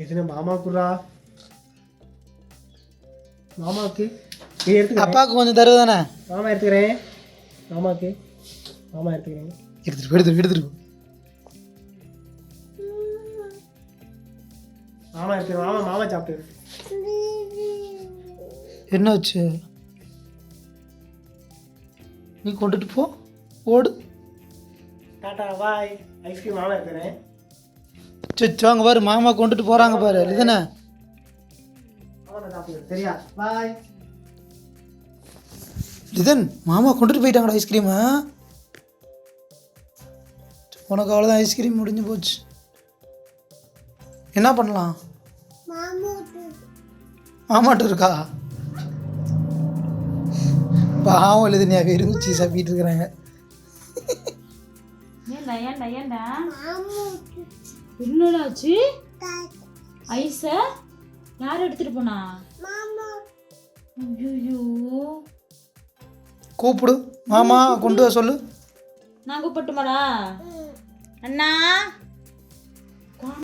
இதுன்னு மாமாக்குறா மாமாவுக்கு நீ எடுத்து அப்பாவுக்கு கொஞ்சம் தருவதானே? மாமா எடுத்துக்கிறேன். மாமாவுக்கு மாமா எடுத்துக்கிறேன். எடுத்துரு மாமா எடுத்துக்கிறேன். மாமா மாமா சாப்பிட்டு. என்ன வச்சு நீ கொண்டுட்டு போ, ஓடு. டாட்டா பாய். ஐஸ்கிரீம் மாமா எடுத்துக்கிறேன். சரி வாங்க பாரு, மாமா கொண்டுட்டு போகிறாங்க பாரு. இதுதானே மாமா சாப்பிட்டு சரியா? பாய். லிதன், மாமா கொண்டுட்டு போயிட்டாங்கடா ஐஸ்கிரீமை. உனக்கு அவ்வளோதான், ஐஸ்கிரீம் முடிஞ்சு போச்சு. என்ன பண்ணலாம்? மாமாட்டு இருக்கா? பாவம் லிதன், வெறும் சீஸாக போயிட்டு இருக்கிறாங்க. என்னடாச்சு? ஐஸ யார் எடுத்துட்டு போனா? ஐயோ, கூப்பிடு மாமா கொண்டு வர சொல்லு. நான் கூப்பிட்டுமாடா? அண்ணா